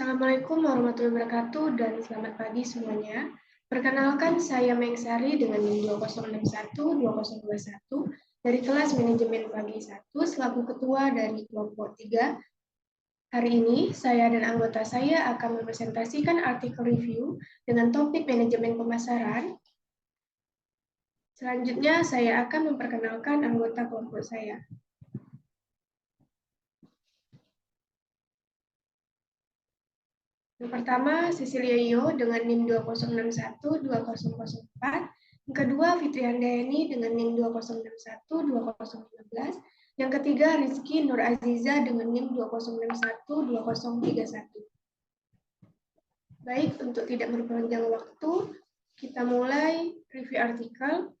Assalamualaikum warahmatullahi wabarakatuh dan selamat pagi semuanya. Perkenalkan, saya Mengsari dengan NIM 2061-2021 dari kelas Manajemen Pagi 1 selaku Ketua dari kelompok 3. Hari ini, saya dan anggota saya akan mempresentasikan artikel review dengan topik manajemen pemasaran. Selanjutnya, saya akan memperkenalkan anggota kelompok saya. Yang pertama, Cecilia Yo dengan NIM 2061-2004. Yang kedua, Fitri Handayani dengan NIM 2061-2015. Yang ketiga, Rizky Nur Aziza dengan NIM 2061-2031. Baik, untuk tidak memperpanjang waktu, kita mulai review artikel.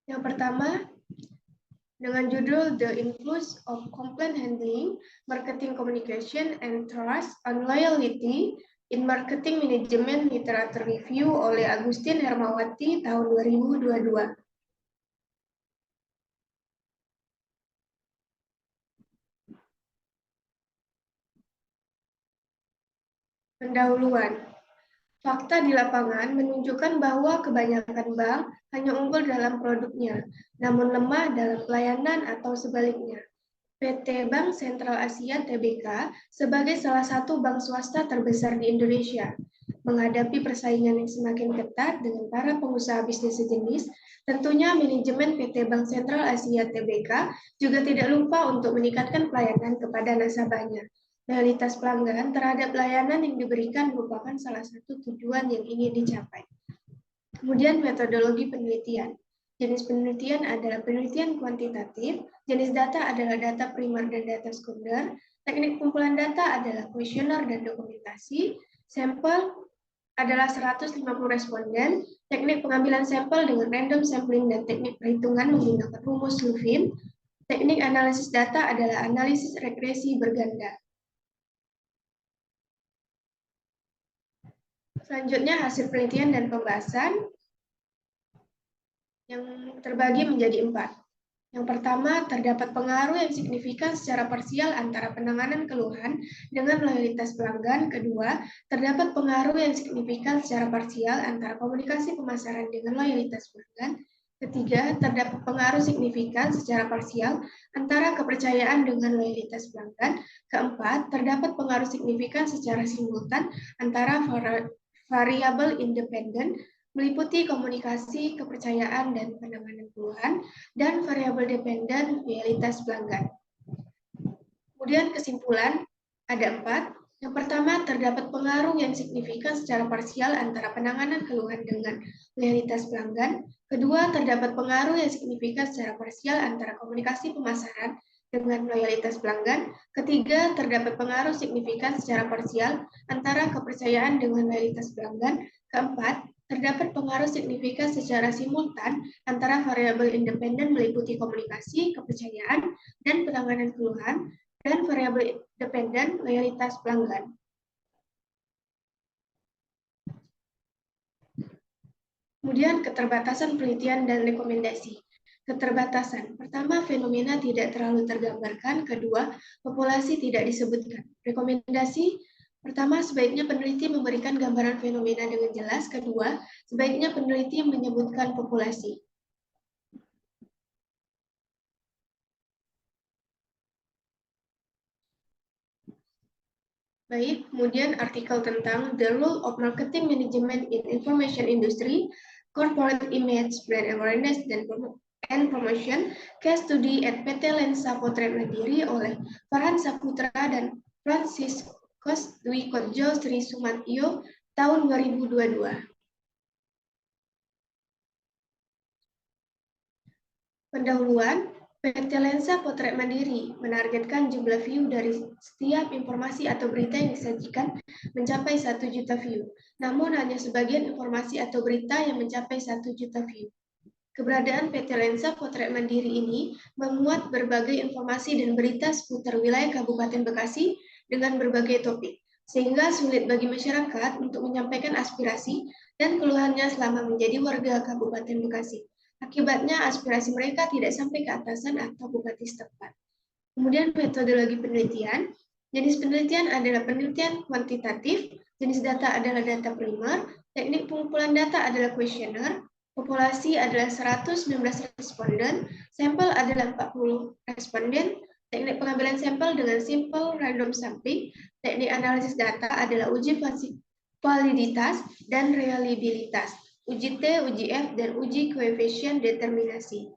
Yang pertama, dengan judul The Influence of Complaint Handling, Marketing Communication and Trust on Loyalty in Marketing Management Literature Review oleh Agustin Hermawati tahun 2022. Pendahuluan. Fakta di lapangan menunjukkan bahwa kebanyakan bank hanya unggul dalam produknya, namun lemah dalam pelayanan atau sebaliknya. PT Bank Sentral Asia (TBK) sebagai salah satu bank swasta terbesar di Indonesia, menghadapi persaingan yang semakin ketat dengan para pengusaha bisnis sejenis, tentunya manajemen PT Bank Sentral Asia (TBK) juga tidak lupa untuk meningkatkan pelayanan kepada nasabahnya. Loyalitas pelanggan terhadap layanan yang diberikan merupakan salah satu tujuan yang ingin dicapai. Kemudian metodologi penelitian. Jenis penelitian adalah penelitian kuantitatif, jenis data adalah data primer dan data sekunder, teknik pengumpulan data adalah kuesioner dan dokumentasi, sampel adalah 150 responden, teknik pengambilan sampel dengan random sampling dan teknik perhitungan menggunakan rumus Lufin, teknik analisis data adalah analisis regresi berganda. Selanjutnya hasil penelitian dan pembahasan yang terbagi menjadi 4. Yang pertama, terdapat pengaruh yang signifikan secara parsial antara penanganan keluhan dengan loyalitas pelanggan. Kedua, terdapat pengaruh yang signifikan secara parsial antara komunikasi pemasaran dengan loyalitas pelanggan. Ketiga, terdapat pengaruh signifikan secara parsial antara kepercayaan dengan loyalitas pelanggan. Keempat, terdapat pengaruh signifikan secara simultan antara variabel independen meliputi komunikasi, kepercayaan, dan penanganan keluhan, dan variabel dependen loyalitas pelanggan. Kemudian kesimpulan, ada 4. Yang pertama, terdapat pengaruh yang signifikan secara parsial antara penanganan keluhan dengan loyalitas pelanggan. Kedua, terdapat pengaruh yang signifikan secara parsial antara komunikasi pemasaran dengan loyalitas pelanggan. Ketiga, terdapat pengaruh signifikan secara parsial antara kepercayaan dengan loyalitas pelanggan. Keempat, terdapat pengaruh signifikan secara simultan antara variabel independen meliputi komunikasi, kepercayaan, dan penanganan keluhan, dan variabel dependen loyalitas pelanggan. Kemudian keterbatasan penelitian dan rekomendasi. Keterbatasan. Pertama, fenomena tidak terlalu tergambarkan. Kedua, populasi tidak disebutkan. Rekomendasi. Pertama, sebaiknya peneliti memberikan gambaran fenomena dengan jelas. Kedua, sebaiknya peneliti menyebutkan populasi. Baik, kemudian artikel tentang The Role of Marketing Management in Information Industry, Corporate Image, Brand Awareness, and Promotion, Case Study at PT Lensa Potret Mandiri oleh Farhan Saputra dan Franciscus Dwi Kodjo Sri Sumatyo tahun 2022. Pendahuluan, PT Lensa Potret Mandiri menargetkan jumlah view dari setiap informasi atau berita yang disajikan mencapai 1 juta view. Namun hanya sebagian informasi atau berita yang mencapai 1 juta view. Keberadaan PT Lensa Potret Mandiri ini memuat berbagai informasi dan berita seputar wilayah Kabupaten Bekasi dengan berbagai topik, sehingga sulit bagi masyarakat untuk menyampaikan aspirasi dan keluhannya selama menjadi warga Kabupaten Bekasi. Akibatnya aspirasi mereka tidak sampai ke atasan atau bupati setempat. Kemudian metodologi penelitian. Jenis penelitian adalah penelitian kuantitatif, jenis data adalah data primer, teknik pengumpulan data adalah kuesioner, populasi adalah 119 responden, sampel adalah 40 responden, teknik pengambilan sampel dengan simple random sampling, teknik analisis data adalah uji validitas dan reliabilitas, uji T, uji F, dan uji koefisien determinasi.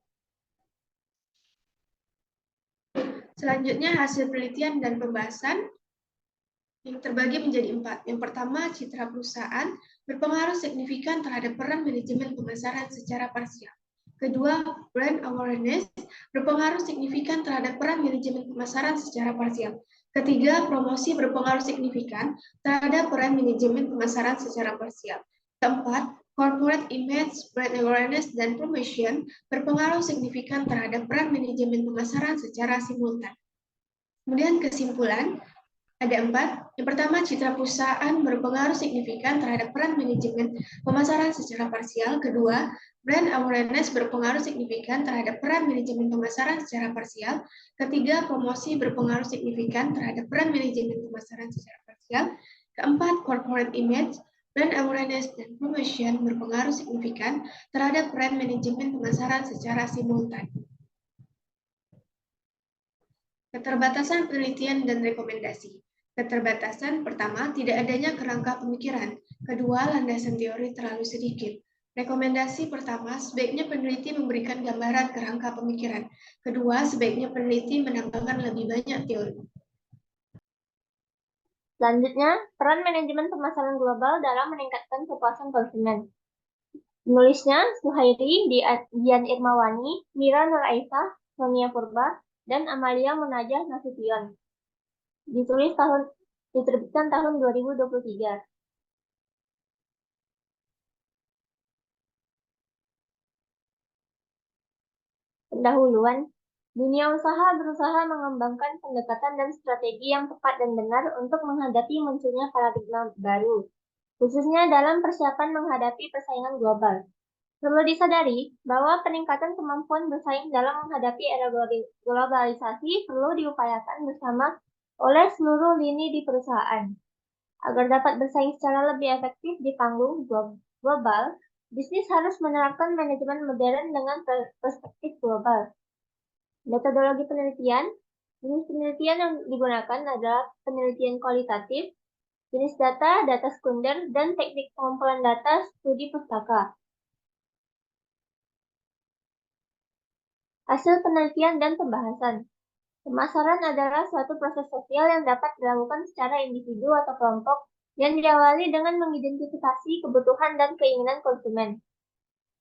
Selanjutnya hasil penelitian dan pembahasan yang terbagi menjadi 4. Yang pertama, citra perusahaan berpengaruh signifikan terhadap peran manajemen pemasaran secara parsial. Kedua, brand awareness berpengaruh signifikan terhadap peran manajemen pemasaran secara parsial. Ketiga, promosi berpengaruh signifikan terhadap peran manajemen pemasaran secara parsial. Keempat, corporate image, brand awareness, dan promotion berpengaruh signifikan terhadap peran manajemen pemasaran secara simultan. Kemudian kesimpulan, ada 4. Yang pertama, citra perusahaan berpengaruh signifikan terhadap peran manajemen pemasaran secara parsial. Kedua, brand awareness berpengaruh signifikan terhadap peran manajemen pemasaran secara parsial. Ketiga, promosi berpengaruh signifikan terhadap peran manajemen pemasaran secara parsial. Keempat, corporate image, brand awareness, dan promotion berpengaruh signifikan terhadap peran manajemen pemasaran secara simultan. Keterbatasan penelitian dan rekomendasi. Keterbatasan pertama, tidak adanya kerangka pemikiran. Kedua, landasan teori terlalu sedikit. Rekomendasi pertama, sebaiknya peneliti memberikan gambaran kerangka pemikiran. Kedua, sebaiknya peneliti menambahkan lebih banyak teori. Selanjutnya, peran manajemen pemasaran global dalam meningkatkan kepuasan konsumen. Penulisnya Suhairi, Dian Irmawani, Mira Nur Aisyah, Sonia Purba, dan Amalia Munajah Nasution. Diterbitkan tahun 2023. Pendahuluan, dunia usaha berusaha mengembangkan pendekatan dan strategi yang tepat dan benar untuk menghadapi munculnya paradigma baru, khususnya dalam persiapan menghadapi persaingan global. Perlu disadari bahwa peningkatan kemampuan bersaing dalam menghadapi era globalisasi perlu diupayakan bersama oleh seluruh lini di perusahaan. Agar dapat bersaing secara lebih efektif di panggung global, bisnis harus menerapkan manajemen modern dengan perspektif global. Metodologi penelitian, jenis penelitian yang digunakan adalah penelitian kualitatif, jenis data, data sekunder, dan teknik pengumpulan data studi pustaka. Hasil penelitian dan pembahasan. Pemasaran adalah suatu proses sosial yang dapat dilakukan secara individu atau kelompok yang diawali dengan mengidentifikasi kebutuhan dan keinginan konsumen.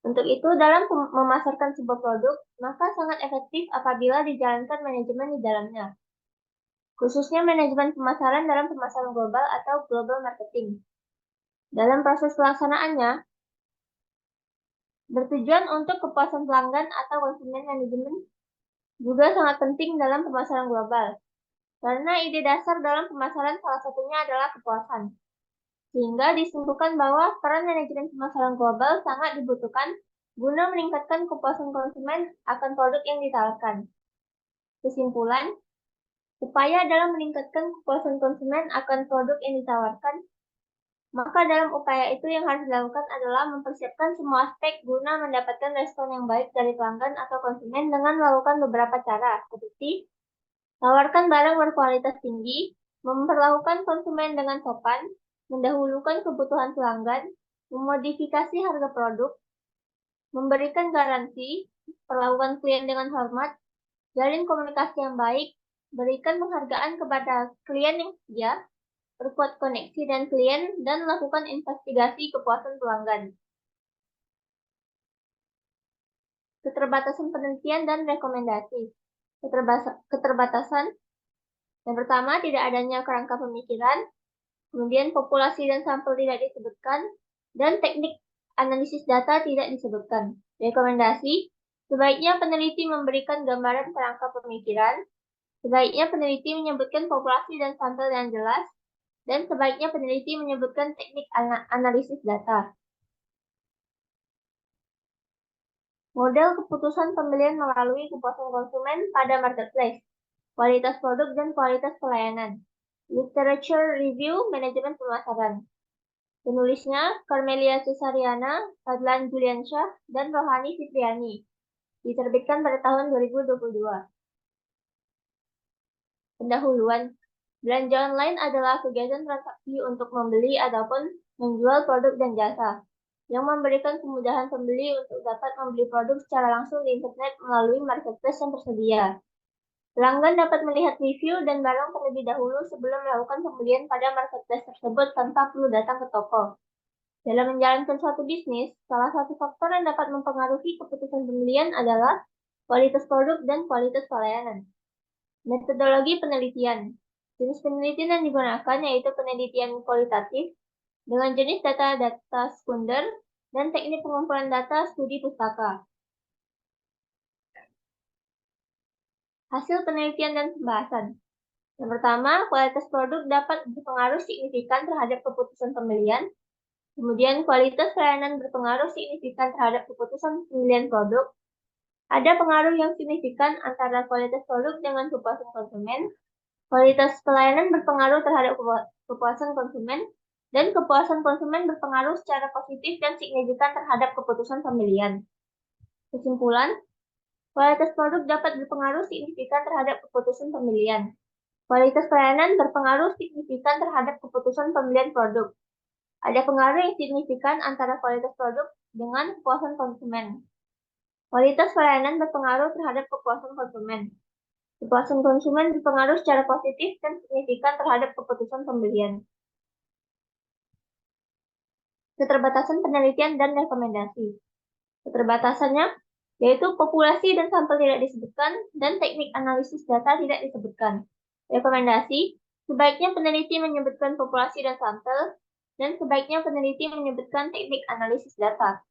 Untuk itu, dalam memasarkan sebuah produk, maka sangat efektif apabila dijalankan manajemen di dalamnya. Khususnya manajemen pemasaran dalam pemasaran global atau global marketing. Dalam proses pelaksanaannya, bertujuan untuk kepuasan pelanggan atau konsumen manajemen juga sangat penting dalam pemasaran global. Karena ide dasar dalam pemasaran salah satunya adalah kepuasan. Sehingga disimpulkan bahwa peran manajemen pemasaran global sangat dibutuhkan guna meningkatkan kepuasan konsumen akan produk yang ditawarkan. Kesimpulan, upaya dalam meningkatkan kepuasan konsumen akan produk yang ditawarkan, maka dalam upaya itu yang harus dilakukan adalah mempersiapkan semua aspek guna mendapatkan respon yang baik dari pelanggan atau konsumen dengan melakukan beberapa cara, seperti tawarkan barang berkualitas tinggi, memperlakukan konsumen dengan sopan, mendahulukan kebutuhan pelanggan, memodifikasi harga produk, memberikan garansi, perlakukan klien dengan hormat, jalin komunikasi yang baik, berikan penghargaan kepada klien yang setia, perkuat koneksi dan klien, dan lakukan investigasi kepuasan pelanggan. Keterbatasan penelitian dan rekomendasi. Keterbatasan. Yang pertama, tidak adanya kerangka pemikiran, kemudian populasi dan sampel tidak disebutkan, dan teknik analisis data tidak disebutkan. Rekomendasi, sebaiknya peneliti memberikan gambaran kerangka pemikiran, sebaiknya peneliti menyebutkan populasi dan sampel yang jelas, dan sebaiknya peneliti menyebutkan teknik analisis data. Model keputusan pembelian melalui kepuasan konsumen pada marketplace, kualitas produk dan kualitas pelayanan. Literature Review Manajemen Pemasaran. Penulisnya Carmelia Cesariana, Fadlan Juliansyah, dan Rohani Fitriani. Diterbitkan pada tahun 2022. Pendahuluan. Belanja online adalah kegiatan transaksi untuk membeli ataupun menjual produk dan jasa, yang memberikan kemudahan pembeli untuk dapat membeli produk secara langsung di internet melalui marketplace yang tersedia. Pelanggan dapat melihat review dan barang terlebih dahulu sebelum melakukan pembelian pada marketplace tersebut tanpa perlu datang ke toko. Dalam menjalankan suatu bisnis, salah satu faktor yang dapat mempengaruhi keputusan pembelian adalah kualitas produk dan kualitas pelayanan. Metodologi penelitian. Jenis penelitian yang digunakan yaitu penelitian kualitatif dengan jenis data sekunder dan teknik pengumpulan data studi pustaka. Hasil penelitian dan pembahasan. Yang pertama, kualitas produk dapat berpengaruh signifikan terhadap keputusan pembelian. Kemudian, kualitas pelayanan berpengaruh signifikan terhadap keputusan pembelian produk. Ada pengaruh yang signifikan antara kualitas produk dengan kepuasan konsumen. Kualitas pelayanan berpengaruh terhadap kepuasan konsumen. Dan kepuasan konsumen berpengaruh secara positif dan signifikan terhadap keputusan pembelian. Kesimpulan, kualitas produk dapat berpengaruh signifikan terhadap keputusan pembelian. Kualitas pelayanan berpengaruh signifikan terhadap keputusan pembelian produk. Ada pengaruh yang signifikan antara kualitas produk dengan kepuasan konsumen. Kualitas pelayanan berpengaruh terhadap kepuasan konsumen. Kepuasan konsumen berpengaruh secara positif dan signifikan terhadap keputusan pembelian. Keterbatasan penelitian dan rekomendasi. Keterbatasannya yaitu populasi dan sampel tidak disebutkan dan teknik analisis data tidak disebutkan. Rekomendasi, sebaiknya peneliti menyebutkan populasi dan sampel, dan sebaiknya peneliti menyebutkan teknik analisis data.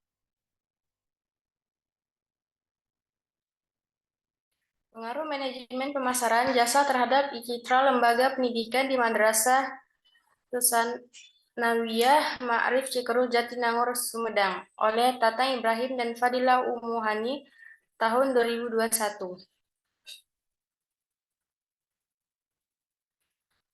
Pengaruh manajemen pemasaran jasa terhadap citra lembaga pendidikan di Madrasah Tsanawiyah Ma'arif Cikeruh Jatinangor Sumedang oleh Tatang Ibrahim dan Fadilah Umuhani tahun 2021.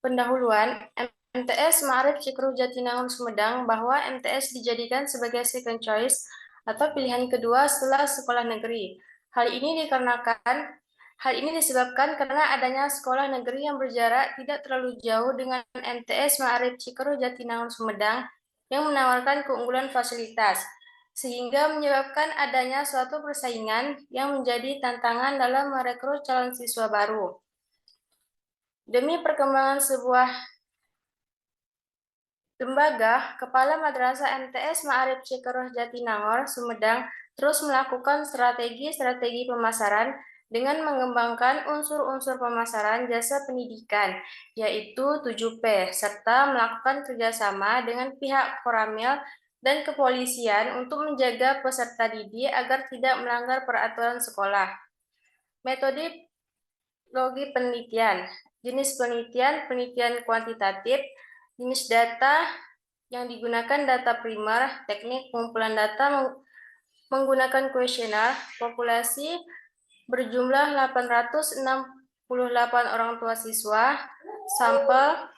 Pendahuluan, MTS Ma'arif Cikeruh Jatinangor Sumedang bahwa MTS dijadikan sebagai second choice atau pilihan kedua setelah sekolah negeri. Hal ini disebabkan karena adanya sekolah negeri yang berjarak tidak terlalu jauh dengan MTS Ma'arif Cikeruh Jatinangor Sumedang yang menawarkan keunggulan fasilitas, sehingga menyebabkan adanya suatu persaingan yang menjadi tantangan dalam merekrut calon siswa baru. Demi perkembangan sebuah lembaga, Kepala Madrasah MTS Ma'arif Cikeruh Jatinangor Sumedang terus melakukan strategi-strategi pemasaran dengan mengembangkan unsur-unsur pemasaran jasa pendidikan, yaitu 7P, serta melakukan kerjasama dengan pihak Koramil dan kepolisian untuk menjaga peserta didik agar tidak melanggar peraturan sekolah. Metode logi penelitian, jenis penelitian, penelitian kuantitatif, jenis data yang digunakan data primer, teknik pengumpulan data menggunakan kuesioner, populasi berjumlah 868 orang tua siswa, sampel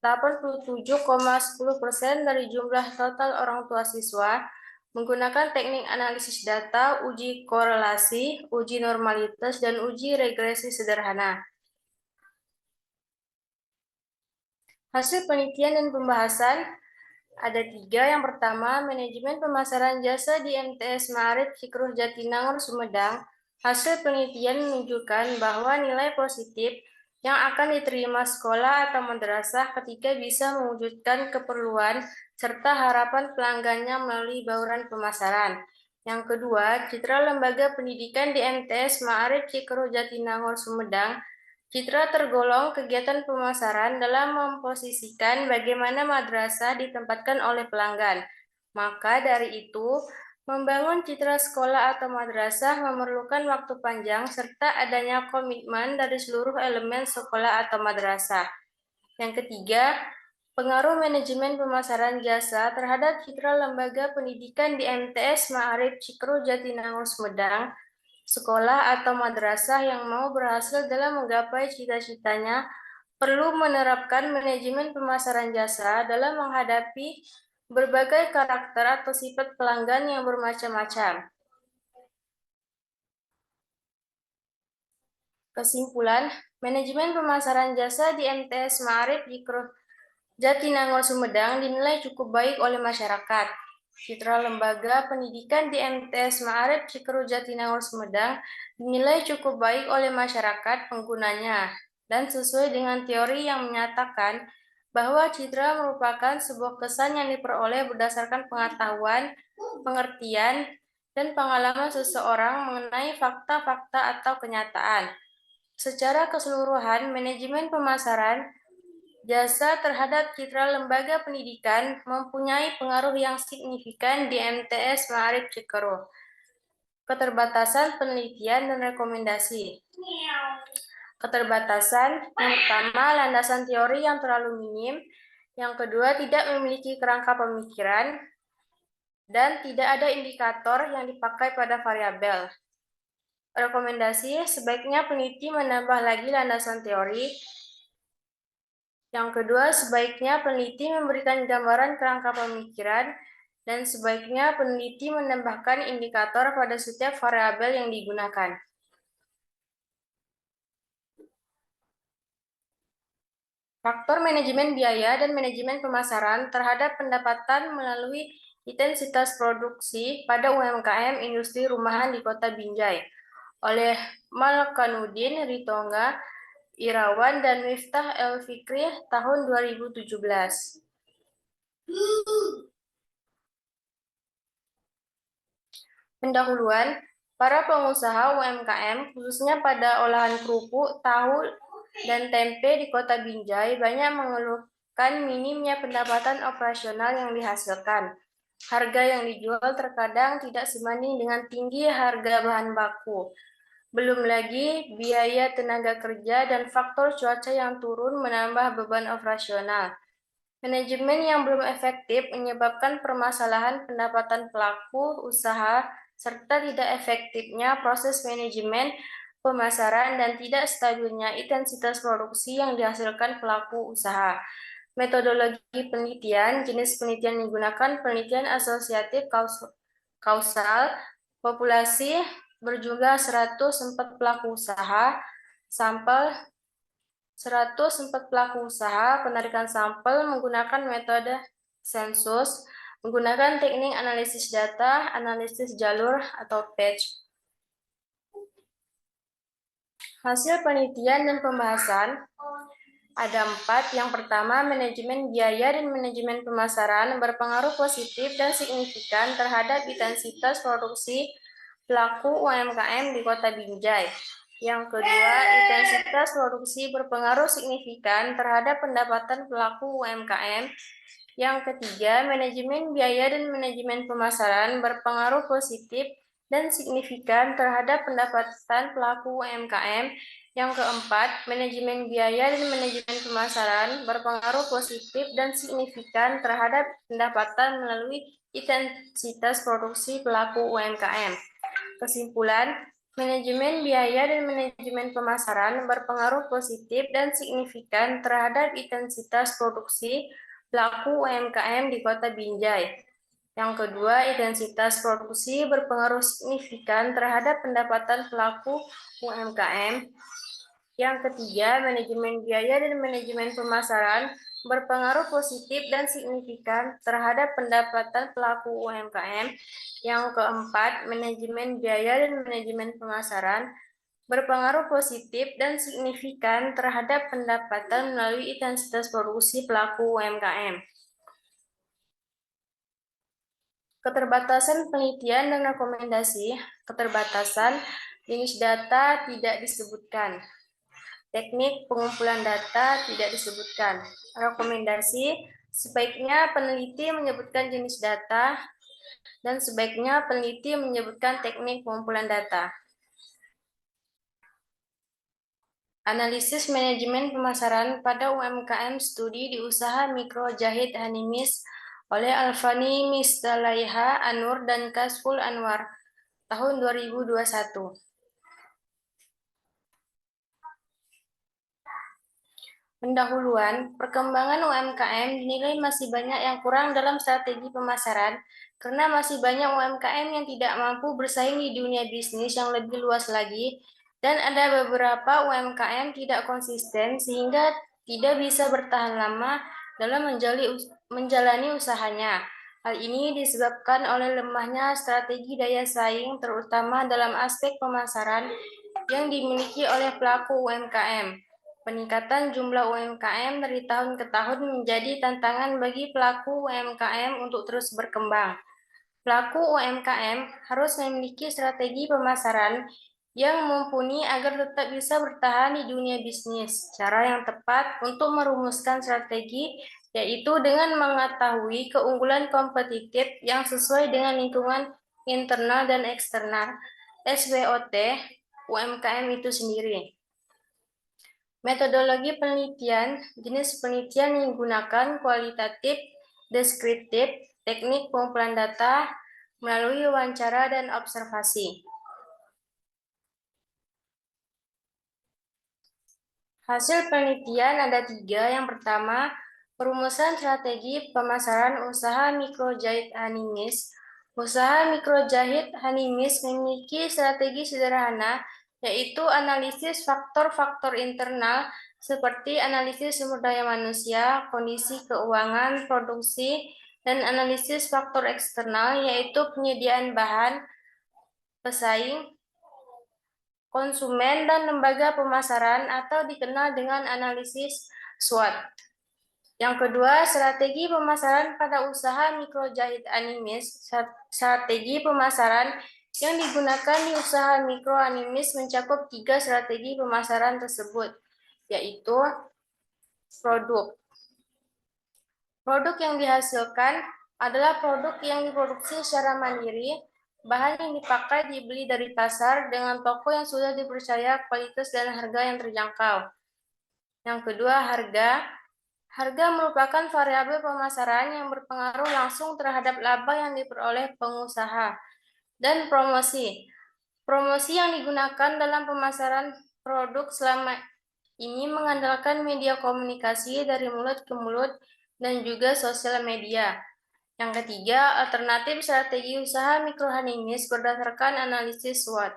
87,10% dari jumlah total orang tua siswa, menggunakan teknik analisis data, uji korelasi, uji normalitas, dan uji regresi sederhana. Hasil penelitian dan pembahasan ada 3. Yang pertama, manajemen pemasaran jasa di MTS Ma'arif Cikeruh Jatinangor Sumedang. Hasil penelitian menunjukkan bahwa nilai positif yang akan diterima sekolah atau madrasah ketika bisa mewujudkan keperluan serta harapan pelanggannya melalui bauran pemasaran. Yang kedua, citra lembaga pendidikan di MTS Ma'arif Cikeruh Jatinangor Sumedang. Citra tergolong kegiatan pemasaran dalam memposisikan bagaimana madrasah ditempatkan oleh pelanggan. Maka dari itu, membangun citra sekolah atau madrasah memerlukan waktu panjang serta adanya komitmen dari seluruh elemen sekolah atau madrasah. Yang ketiga, pengaruh manajemen pemasaran jasa terhadap citra lembaga pendidikan di MTS Ma'arif Cikeruh Jatinangor Sumedang. Sekolah atau madrasah yang mau berhasil dalam menggapai cita-citanya perlu menerapkan manajemen pemasaran jasa dalam menghadapi berbagai karakter atau sifat pelanggan yang bermacam-macam. Kesimpulan, manajemen pemasaran jasa di MTS Ma'arif Jatinangor Sumedang dinilai cukup baik oleh masyarakat. Citra lembaga pendidikan di MTS Ma'arif Jatinangor Sumedang dinilai cukup baik oleh masyarakat penggunanya dan sesuai dengan teori yang menyatakan bahwa citra merupakan sebuah kesan yang diperoleh berdasarkan pengetahuan, pengertian, dan pengalaman seseorang mengenai fakta-fakta atau kenyataan. Secara keseluruhan, manajemen pemasaran jasa terhadap citra lembaga pendidikan mempunyai pengaruh yang signifikan di MTS Ma'arif Cikeruh. Keterbatasan penelitian dan rekomendasi. Keterbatasan, yang pertama, landasan teori yang terlalu minim. Yang kedua, tidak memiliki kerangka pemikiran. Dan tidak ada indikator yang dipakai pada variabel. Rekomendasi, sebaiknya peneliti menambah lagi landasan teori. Yang kedua, sebaiknya peneliti memberikan gambaran kerangka pemikiran, dan sebaiknya peneliti menambahkan indikator pada setiap variabel yang digunakan. Faktor manajemen biaya dan manajemen pemasaran terhadap pendapatan melalui intensitas produksi pada UMKM industri rumahan di Kota Binjai oleh Malkanuddin Ritonga, Irawan, dan Miftah El Fikri tahun 2017. Pendahuluan, para pengusaha UMKM, khususnya pada olahan kerupuk, tahu, dan tempe di Kota Binjai banyak mengeluhkan minimnya pendapatan operasional yang dihasilkan. Harga yang dijual terkadang tidak sebanding dengan tinggi harga bahan baku. Belum lagi biaya tenaga kerja dan faktor cuaca yang turun menambah beban operasional. Manajemen yang belum efektif menyebabkan permasalahan pendapatan pelaku usaha serta tidak efektifnya proses manajemen pemasaran dan tidak stabilnya intensitas produksi yang dihasilkan pelaku usaha. Metodologi penelitian, jenis penelitian yang digunakan penelitian asosiatif kausal, populasi berjumlah 104 pelaku usaha, sampel 104 pelaku usaha, penarikan sampel menggunakan metode sensus, menggunakan teknik analisis data, analisis jalur, atau patch. Hasil penelitian dan pembahasan ada 4. Yang pertama, manajemen biaya dan manajemen pemasaran berpengaruh positif dan signifikan terhadap intensitas produksi pelaku UMKM di Kota Binjai. Yang kedua, intensitas produksi berpengaruh signifikan terhadap pendapatan pelaku UMKM. Yang ketiga, manajemen biaya dan manajemen pemasaran berpengaruh positif dan signifikan terhadap pendapatan pelaku UMKM. Yang keempat, manajemen biaya dan manajemen pemasaran berpengaruh positif dan signifikan terhadap pendapatan melalui intensitas produksi pelaku UMKM. Kesimpulan, manajemen biaya dan manajemen pemasaran berpengaruh positif dan signifikan terhadap intensitas produksi pelaku UMKM di Kota Binjai. Yang kedua, intensitas produksi berpengaruh signifikan terhadap pendapatan pelaku UMKM. Yang ketiga, manajemen biaya dan manajemen pemasaran berpengaruh positif dan signifikan terhadap pendapatan pelaku UMKM. Yang keempat, manajemen biaya dan manajemen pemasaran berpengaruh positif dan signifikan terhadap pendapatan melalui intensitas produksi pelaku UMKM. Keterbatasan penelitian dan rekomendasi. Keterbatasan jenis data tidak disebutkan. Teknik pengumpulan data tidak disebutkan. Rekomendasi, sebaiknya peneliti menyebutkan jenis data dan sebaiknya peneliti menyebutkan teknik pengumpulan data. Analisis manajemen pemasaran pada UMKM studi di usaha mikro jahit Hanimis oleh Alfani Misdalaiha Anur dan Kasful Anwar tahun 2021. pendahuluan, perkembangan UMKM dinilai masih banyak yang kurang dalam strategi pemasaran karena masih banyak UMKM yang tidak mampu bersaing di dunia bisnis yang lebih luas lagi, dan ada beberapa UMKM tidak konsisten sehingga tidak bisa bertahan lama dalam menjalani usahanya. Hal ini disebabkan oleh lemahnya strategi daya saing, terutama dalam aspek pemasaran yang dimiliki oleh pelaku UMKM. Peningkatan jumlah UMKM dari tahun ke tahun menjadi tantangan bagi pelaku UMKM untuk terus berkembang. Pelaku UMKM harus memiliki strategi pemasaran yang mumpuni agar tetap bisa bertahan di dunia bisnis. Cara yang tepat untuk merumuskan strategi yaitu dengan mengetahui keunggulan kompetitif yang sesuai dengan lingkungan internal dan eksternal (SWOT) UMKM itu sendiri. Metodologi penelitian, jenis penelitian yang digunakan kualitatif, deskriptif, teknik pengumpulan data melalui wawancara dan observasi. Hasil penelitian ada 3. Yang pertama, perumusan strategi pemasaran usaha mikrojahit Hanimis. Usaha mikrojahit Hanimis memiliki strategi sederhana, yaitu analisis faktor-faktor internal seperti analisis sumber daya manusia, kondisi keuangan, produksi, dan analisis faktor eksternal, yaitu penyediaan bahan, pesaing, konsumen, dan lembaga pemasaran atau dikenal dengan analisis SWOT. Yang kedua, strategi pemasaran pada usaha mikrojahit Hanimis. Strategi pemasaran yang digunakan di usaha mikro Hanimis mencakup 3 strategi pemasaran tersebut, yaitu produk. Produk yang dihasilkan adalah produk yang diproduksi secara mandiri. Bahan yang dipakai dibeli dari pasar dengan toko yang sudah dipercaya kualitas dan harga yang terjangkau. Yang kedua, harga. Harga merupakan variabel pemasaran yang berpengaruh langsung terhadap laba yang diperoleh pengusaha. Dan promosi. Promosi yang digunakan dalam pemasaran produk selama ini mengandalkan media komunikasi dari mulut ke mulut dan juga sosial media. Yang ketiga, alternatif strategi usaha mikro Hanimis berdasarkan analisis SWOT.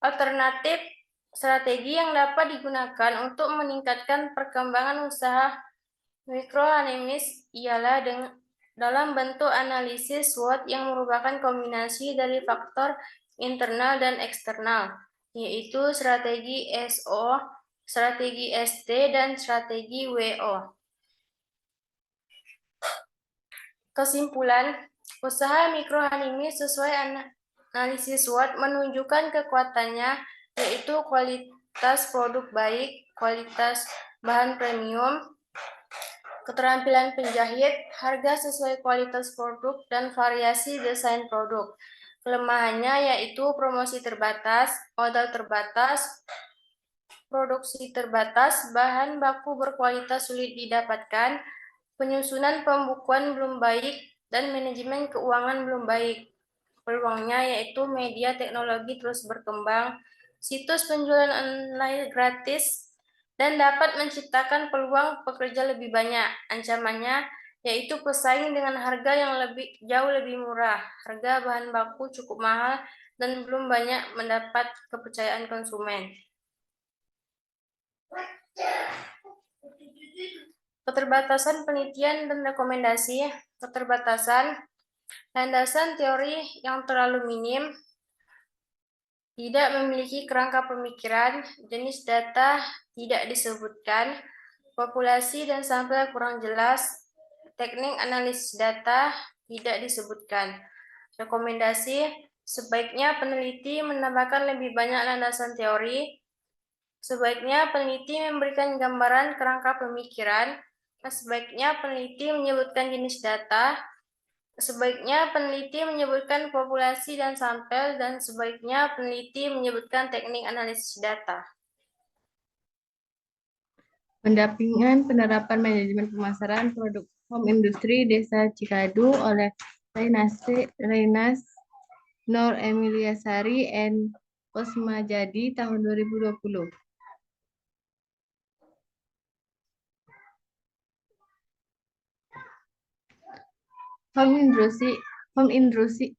Alternatif strategi yang dapat digunakan untuk meningkatkan perkembangan usaha mikro Hanimis ialah dalam bentuk analisis SWOT yang merupakan kombinasi dari faktor internal dan eksternal, yaitu strategi SO, strategi ST, dan strategi WO. Kesimpulan, usaha mikro Hanimis sesuai analisis SWOT menunjukkan kekuatannya, yaitu kualitas produk baik, kualitas bahan premium, keterampilan penjahit, harga sesuai kualitas produk, dan variasi desain produk. Kelemahannya yaitu promosi terbatas, modal terbatas, produksi terbatas, bahan baku berkualitas sulit didapatkan, penyusunan pembukuan belum baik, dan manajemen keuangan belum baik. Peluangnya yaitu media teknologi terus berkembang, situs penjualan online gratis, dan dapat menciptakan peluang pekerja lebih banyak. Ancamannya yaitu pesaing dengan harga yang jauh lebih murah, harga bahan baku cukup mahal, dan belum banyak mendapat kepercayaan konsumen. Keterbatasan penelitian dan rekomendasi. Keterbatasan, landasan teori yang terlalu minim, tidak memiliki kerangka pemikiran, jenis data tidak disebutkan, populasi dan sampel kurang jelas, teknik analisis data tidak disebutkan. Rekomendasi, sebaiknya peneliti menambahkan lebih banyak landasan teori, sebaiknya peneliti memberikan gambaran kerangka pemikiran, sebaiknya peneliti menyebutkan jenis data, sebaiknya peneliti menyebutkan populasi dan sampel, dan sebaiknya peneliti menyebutkan teknik analisis data. Pendampingan penerapan manajemen pemasaran produk home industri Desa Cikadu oleh Reinas Nur Emiliasari and Osmajadi tahun 2020.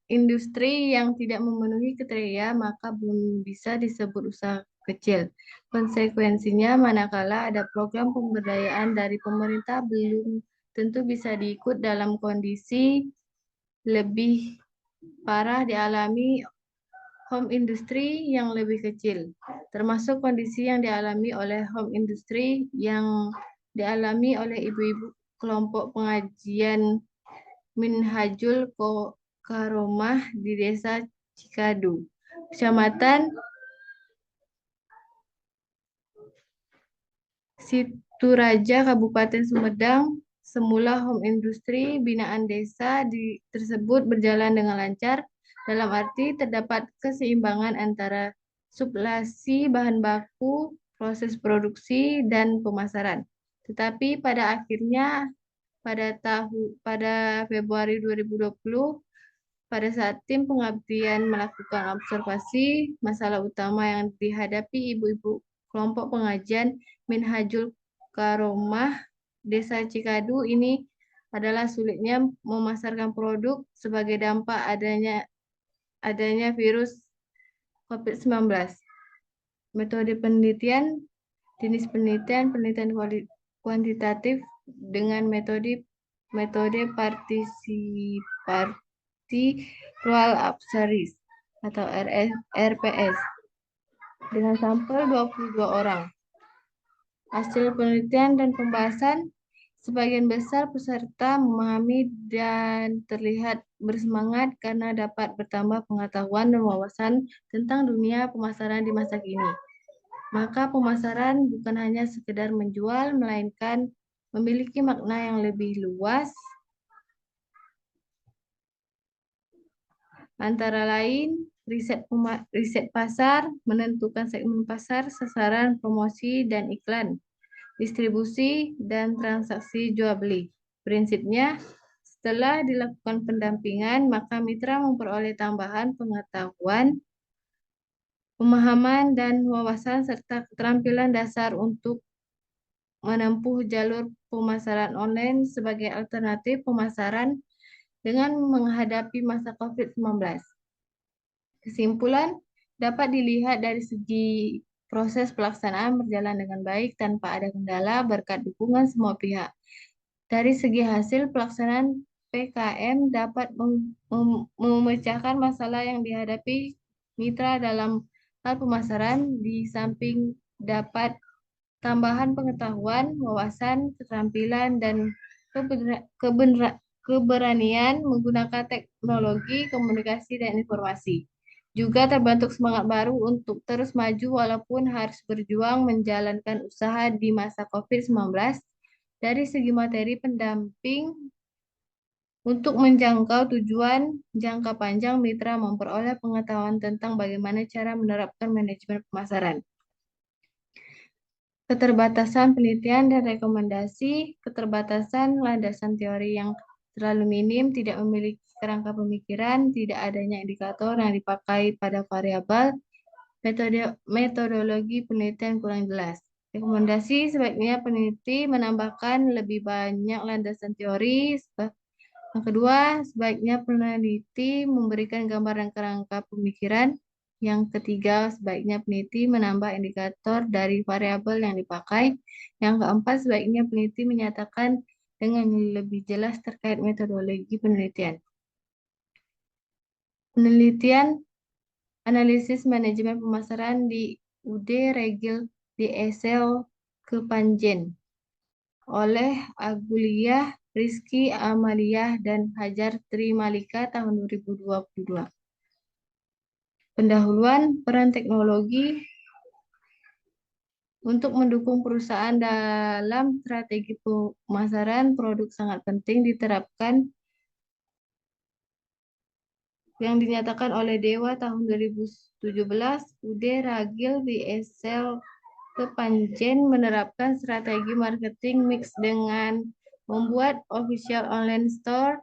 industri yang tidak memenuhi kriteria maka belum bisa disebut usaha kecil. Konsekuensinya, manakala ada program pemberdayaan dari pemerintah belum tentu bisa diikut dalam kondisi lebih parah dialami home industry yang lebih kecil, termasuk kondisi yang dialami oleh home industry yang dialami oleh ibu-ibu kelompok pengajian Minhajul Karomah di Desa Cikadu, Kecamatan Situraja, Kabupaten Sumedang. Semula home industri binaan desa tersebut berjalan dengan lancar, dalam arti terdapat keseimbangan antara suplasi bahan baku, proses produksi, dan pemasaran. Tetapi pada akhirnya pada Februari 2020, pada saat tim pengabdian melakukan observasi, masalah utama yang dihadapi ibu-ibu kelompok pengajian Minhajul Karomah Desa Cikadu ini adalah sulitnya memasarkan produk sebagai dampak adanya virus COVID-19. Metode penelitian, jenis penelitian kuantitatif dengan metode partisipasi rural observation atau RPS dengan sampel 22 orang. Hasil penelitian dan pembahasan, sebagian besar peserta memahami dan terlihat bersemangat karena dapat bertambah pengetahuan dan wawasan tentang dunia pemasaran di masa kini. Maka pemasaran bukan hanya sekedar menjual, melainkan memiliki makna yang lebih luas, antara lain riset pasar, menentukan segmen pasar, sasaran, promosi, dan iklan, distribusi, dan transaksi jual beli. Prinsipnya, setelah dilakukan pendampingan, maka mitra memperoleh tambahan pengetahuan, pemahaman, dan wawasan serta keterampilan dasar untuk menempuh jalur pemasaran online sebagai alternatif pemasaran dengan menghadapi masa COVID-19. Kesimpulan dapat dilihat dari segi proses pelaksanaan berjalan dengan baik tanpa ada kendala berkat dukungan semua pihak. Dari segi hasil pelaksanaan PKM dapat memecahkan masalah yang dihadapi mitra dalam hal pemasaran, di samping dapat tambahan pengetahuan, wawasan, keterampilan, dan keberanian menggunakan teknologi, komunikasi, dan informasi. Juga terbentuk semangat baru untuk terus maju walaupun harus berjuang menjalankan usaha di masa COVID-19. Dari segi materi pendamping, untuk menjangkau tujuan jangka panjang, mitra memperoleh pengetahuan tentang bagaimana cara menerapkan manajemen pemasaran. Keterbatasan penelitian dan rekomendasi, keterbatasan landasan teori yang terlalu minim, tidak memiliki kerangka pemikiran, tidak adanya indikator yang dipakai pada variabel, metodologi penelitian kurang jelas. Rekomendasi, sebaiknya peneliti menambahkan lebih banyak landasan teori. Yang kedua, sebaiknya peneliti memberikan gambaran kerangka pemikiran. Yang ketiga, sebaiknya peneliti menambah indikator dari variabel yang dipakai. Yang keempat, sebaiknya peneliti menyatakan dengan lebih jelas terkait metodologi penelitian. Penelitian analisis manajemen pemasaran di UD Regil di Esel Kepanjen oleh Aguliah, Rizky Amaliah, dan Hajar Tri Malika tahun 2022. Pendahuluan peran teknologi untuk mendukung perusahaan dalam strategi pemasaran produk sangat penting diterapkan yang dinyatakan oleh Dewa tahun 2017. UD Ragil di Esel Kepanjen menerapkan strategi marketing mix dengan membuat official online store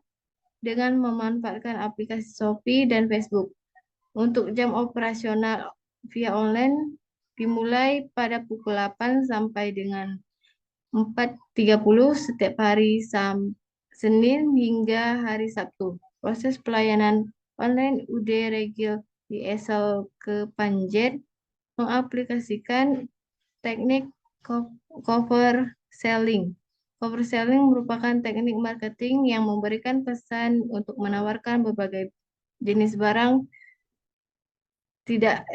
dengan memanfaatkan aplikasi Shopee dan Facebook. Untuk jam operasional via online dimulai pada pukul 8 sampai dengan 4.30 setiap hari Senin hingga hari Sabtu. Proses pelayanan online UD Regil di ESL ke Panjen mengaplikasikan teknik cover selling. Cover selling merupakan teknik marketing yang memberikan pesan untuk menawarkan berbagai jenis barang tidak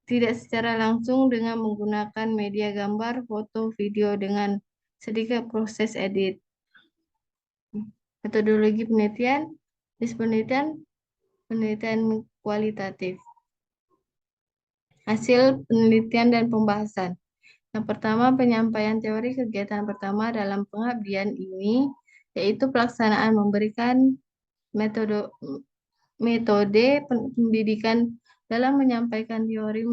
secara langsung dengan menggunakan media gambar, foto, video dengan sedikit proses edit. Metodologi penelitian, penelitian kualitatif. Hasil penelitian dan pembahasan. Yang pertama, penyampaian teori kegiatan pertama dalam pengabdian ini, yaitu pelaksanaan memberikan metode pendidikan dalam menyampaikan teori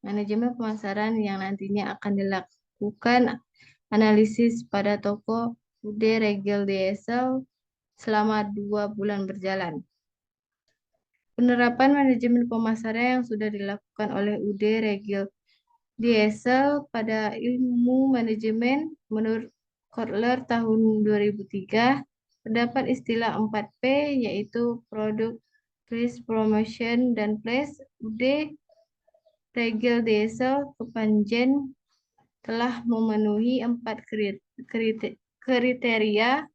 manajemen pemasaran yang nantinya akan dilakukan analisis pada toko UD Regil DSL selama 2 bulan berjalan. Penerapan manajemen pemasaran yang sudah dilakukan oleh UD Regil DSL pada ilmu manajemen menurut Kotler tahun 2003, terdapat istilah 4P, yaitu Product, Price, Promotion, dan Place. UD Regil DSL Kepanjen telah memenuhi 4 kriteria.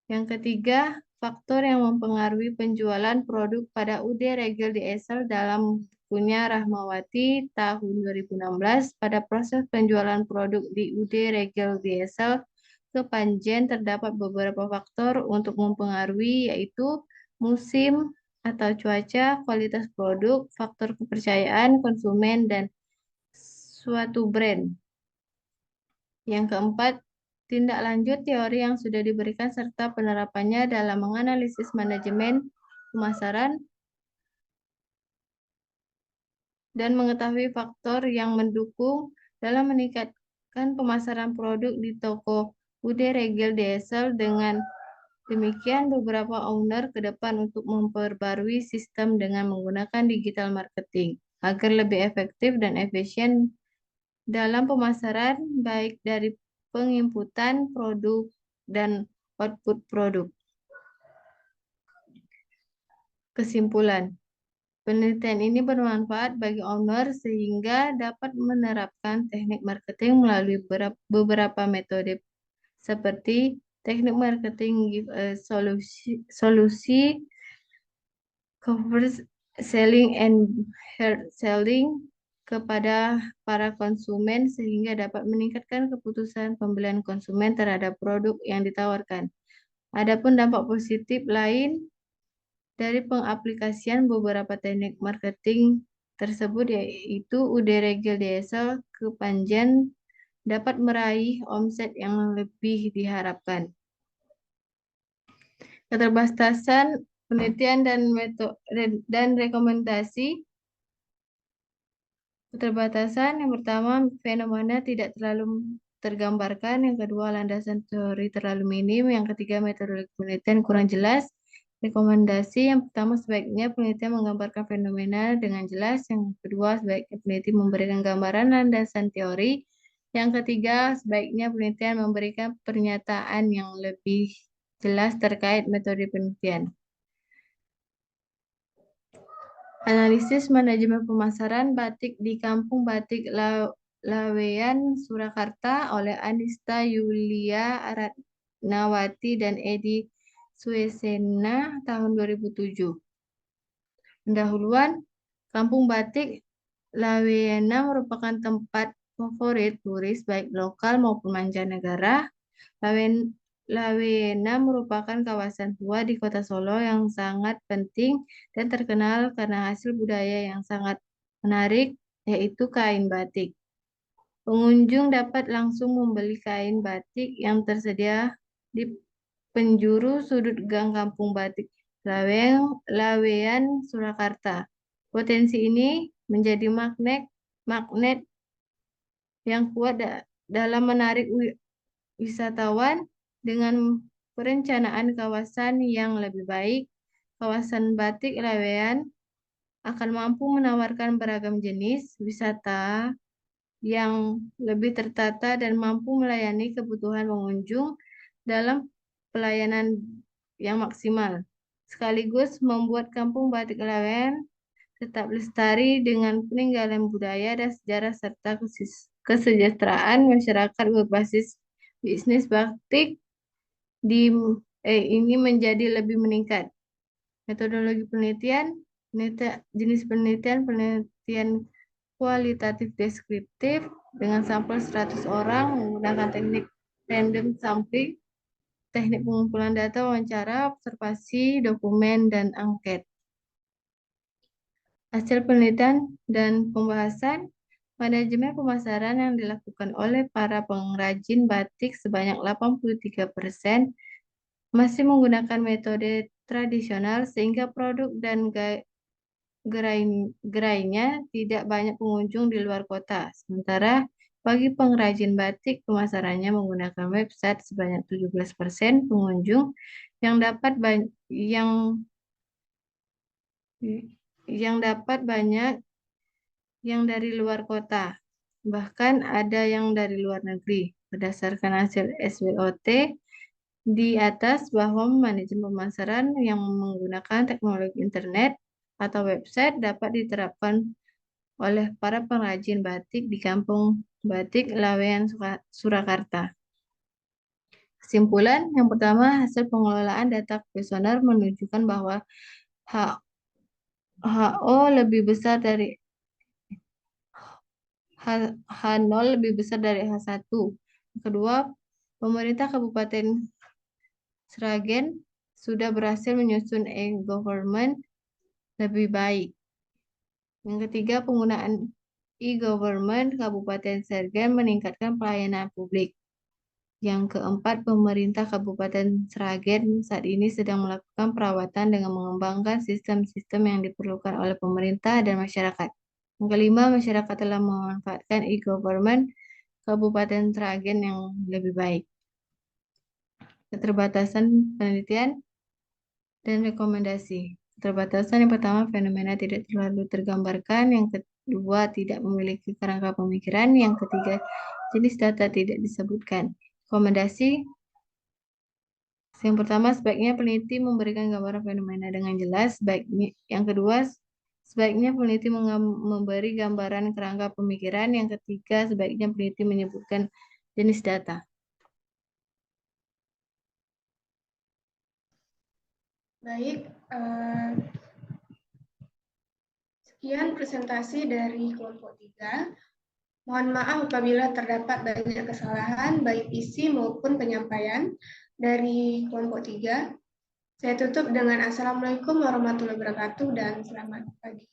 Yang ketiga, faktor yang mempengaruhi penjualan produk pada UD Regil DSL dalam bukunya Rahmawati tahun 2016. Pada proses penjualan produk di UD Regil DSL ke Panjen terdapat beberapa faktor untuk mempengaruhi, yaitu musim atau cuaca, kualitas produk, faktor kepercayaan konsumen, dan suatu brand. Yang keempat, tindak lanjut teori yang sudah diberikan serta penerapannya dalam menganalisis manajemen pemasaran dan mengetahui faktor yang mendukung dalam meningkatkan pemasaran produk di toko UD Regil DSL. Dengan demikian, beberapa owner ke depan untuk memperbarui sistem dengan menggunakan digital marketing agar lebih efektif dan efisien dalam pemasaran, baik dari penginputan produk dan output produk. Kesimpulan, penelitian ini bermanfaat bagi owner sehingga dapat menerapkan teknik marketing melalui beberapa metode seperti teknik marketing give a solusi, cover selling, and hard selling kepada para konsumen sehingga dapat meningkatkan keputusan pembelian konsumen terhadap produk yang ditawarkan. Adapun dampak positif lain dari pengaplikasian beberapa teknik marketing tersebut, yaitu UD Regil DSL ke Panjen dapat meraih omset yang lebih diharapkan. Keterbatasan penelitian dan rekomendasi. Keterbatasan yang pertama, fenomena tidak terlalu tergambarkan. Yang kedua, landasan teori terlalu minim. Yang ketiga, metode penelitian kurang jelas. Rekomendasi yang pertama, sebaiknya penelitian menggambarkan fenomena dengan jelas. Yang kedua, sebaiknya peneliti memberikan gambaran landasan teori. Yang ketiga, sebaiknya penelitian memberikan pernyataan yang lebih jelas terkait metode penelitian. Analisis manajemen pemasaran batik di Kampung Batik Laweyan, Surakarta oleh Anista Yulia Aratnawati dan Edi Suesena tahun 2007. Pendahuluan, Kampung Batik Laweyana merupakan tempat favorit turis baik lokal maupun mancanegara. Laweyana merupakan kawasan tua di Kota Solo yang sangat penting dan terkenal karena hasil budaya yang sangat menarik, yaitu kain batik. Pengunjung dapat langsung membeli kain batik yang tersedia di penjuru sudut gang Kampung Batik Laweyan, Surakarta. Potensi ini menjadi magnet yang kuat dalam menarik wisatawan. Dengan perencanaan kawasan yang lebih baik, kawasan Batik Laweyan akan mampu menawarkan beragam jenis wisata yang lebih tertata dan mampu melayani kebutuhan pengunjung dalam pelayanan yang maksimal, sekaligus membuat Kampung Batik Lawean tetap lestari dengan peninggalan budaya dan sejarah serta kesejahteraan masyarakat berbasis bisnis batik ini menjadi lebih meningkat. Metodologi penelitian, jenis penelitian kualitatif deskriptif dengan sampel 100 orang menggunakan teknik random sampling, teknik pengumpulan data, wawancara, observasi, dokumen, dan angket. Hasil penelitian dan pembahasan, manajemen pemasaran yang dilakukan oleh para pengrajin batik sebanyak 83% masih menggunakan metode tradisional sehingga produk dan gerainya tidak banyak pengunjung di luar kota. Sementara bagi pengrajin batik, pemasarannya menggunakan website sebanyak 17% pengunjung yang dapat banyak yang dari luar kota, bahkan ada yang dari luar negeri. Berdasarkan hasil SWOT di atas bahwa manajemen pemasaran yang menggunakan teknologi internet atau website dapat diterapkan oleh para pengrajin batik di Kampung Batik Lawean, Surakarta. Kesimpulan, yang pertama, hasil pengelolaan data kuesioner menunjukkan bahwa H0 lebih besar dari H0 lebih besar dari H1. Kedua, pemerintah Kabupaten Sragen sudah berhasil menyusun e-government lebih baik. Yang ketiga, penggunaan e-government Kabupaten Sragen meningkatkan pelayanan publik. Yang keempat, pemerintah Kabupaten Sragen saat ini sedang melakukan perawatan dengan mengembangkan sistem-sistem yang diperlukan oleh pemerintah dan masyarakat. Yang kelima, masyarakat telah memanfaatkan e-government Kabupaten Sragen yang lebih baik. Keterbatasan penelitian dan rekomendasi. Keterbatasan yang pertama, fenomena tidak terlalu tergambarkan. Yang kedua, tidak memiliki kerangka pemikiran. Yang ketiga, jenis data tidak disebutkan. Rekomendasi yang pertama, sebaiknya peneliti memberikan gambaran fenomena dengan jelas. Yang kedua, sebaiknya peneliti memberi gambaran kerangka pemikiran. Yang ketiga, sebaiknya peneliti menyebutkan jenis data. Baik, sekian presentasi dari kelompok 3. Mohon maaf apabila terdapat banyak kesalahan, baik isi maupun penyampaian dari kelompok 3. Saya tutup dengan Assalamualaikum warahmatullahi wabarakatuh dan selamat pagi.